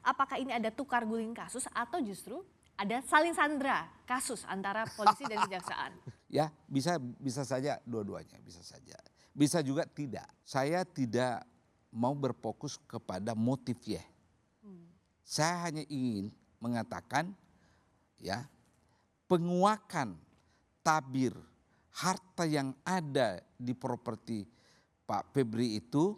Apakah ini ada tukar guling kasus atau justru ada saling sandra kasus antara polisi dan kejaksaan? Ya, bisa saja dua-duanya, bisa saja. Bisa juga tidak. Saya tidak mau berfokus kepada motif ya. Saya hanya ingin mengatakan ya, penguakan tabir harta yang ada di properti Pak Febri itu,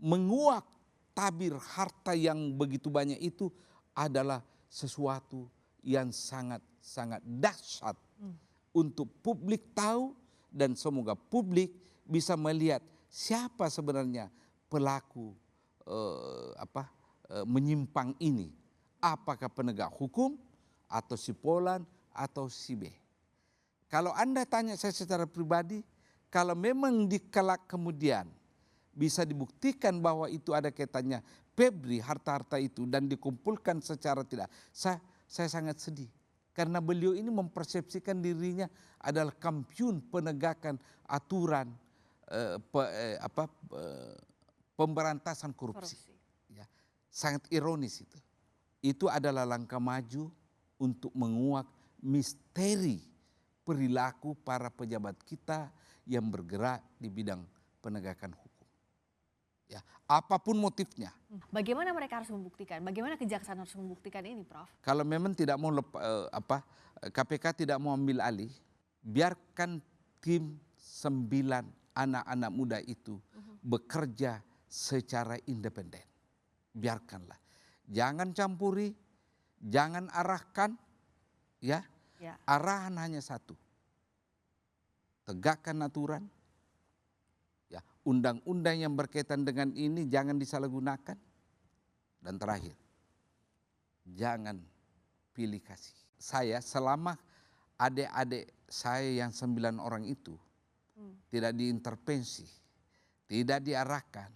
menguak tabir harta yang begitu banyak itu adalah sesuatu yang sangat dahsyat untuk publik tahu, dan semoga publik bisa melihat siapa sebenarnya pelaku menyimpang ini. Apakah penegak hukum atau si Polan atau si B. Kalau Anda tanya saya secara pribadi, kalau memang dikelak kemudian bisa dibuktikan bahwa itu ada kaitannya Febri harta-harta itu dan dikumpulkan secara tidak, saya sangat sedih. Karena beliau ini mempersepsikan dirinya adalah kampiun penegakan aturan pemberantasan korupsi. Ya, sangat ironis itu. Itu adalah langkah maju untuk menguak misteri perilaku para pejabat kita yang bergerak di bidang penegakan hukum. Ya, apapun motifnya. Bagaimana mereka harus membuktikan? Bagaimana kejaksaan harus membuktikan ini, Prof? Kalau memang tidak mau KPK tidak mau ambil alih, biarkan tim 9 anak-anak muda itu bekerja secara independen. Biarkanlah. Jangan campuri, jangan arahkan, ya. Arahan hanya satu. Tegakkan aturan. Ya, undang-undang yang berkaitan dengan ini jangan disalahgunakan. Dan terakhir, jangan pilih kasih. Saya selama adik-adik saya yang 9 orang itu tidak diintervensi, tidak diarahkan,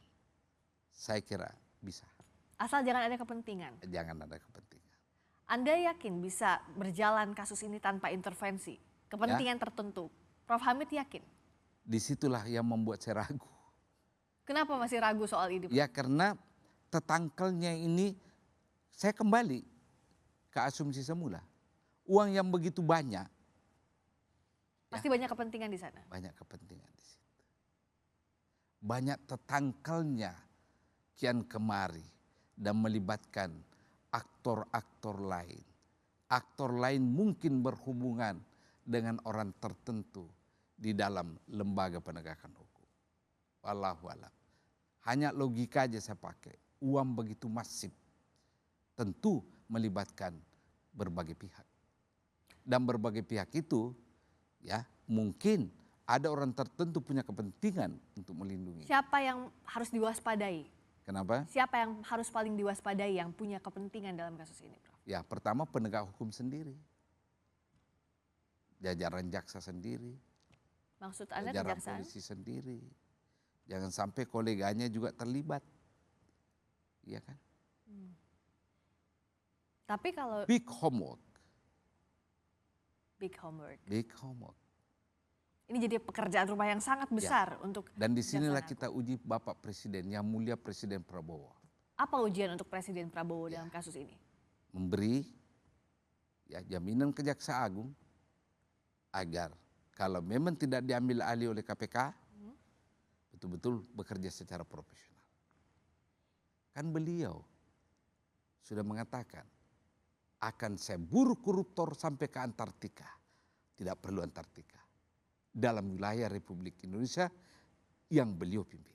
saya kira bisa. Asal jangan ada kepentingan. Jangan ada kepentingan. Anda yakin bisa berjalan kasus ini tanpa intervensi, kepentingan tertentu? Prof Hamid yakin? Disitulah yang membuat saya ragu. Kenapa masih ragu soal ini? Ya karena tetangkelnya ini, saya kembali ke asumsi semula. Uang yang begitu banyak. Pasti banyak kepentingan di sana. Banyak kepentingan di situ. Banyak tetangkelnya kian kemari dan melibatkan aktor-aktor lain. Aktor lain mungkin berhubungan dengan orang tertentu di dalam lembaga penegakan hukum. Wallahu a'lam. Hanya logika aja saya pakai. Uang begitu masif tentu melibatkan berbagai pihak. Dan berbagai pihak itu ya mungkin ada orang tertentu punya kepentingan untuk melindungi. Siapa yang harus diwaspadai? Kenapa? Siapa yang harus paling diwaspadai yang punya kepentingan dalam kasus ini, Prof? Ya pertama penegak hukum sendiri. Jajaran jaksa sendiri. Maksud Anda jajaran kejaksaan? polisi sendiri. Jangan sampai koleganya juga terlibat. Iya kan? Tapi kalau Big homework. big homework. Big homework. Ini jadi pekerjaan rumah yang sangat besar untuk Dan disinilah kejaksaan kita uji Bapak Presiden, yang mulia Presiden Prabowo. Apa ujian untuk Presiden Prabowo dalam kasus ini? Memberi ya jaminan ke Jaksa Agung agar kalau memang tidak diambil alih oleh KPK, betul-betul bekerja secara profesional. Kan beliau sudah mengatakan akan saya buru koruptor sampai ke Antartika. Tidak perlu Antartika. Dalam wilayah Republik Indonesia yang beliau pimpin.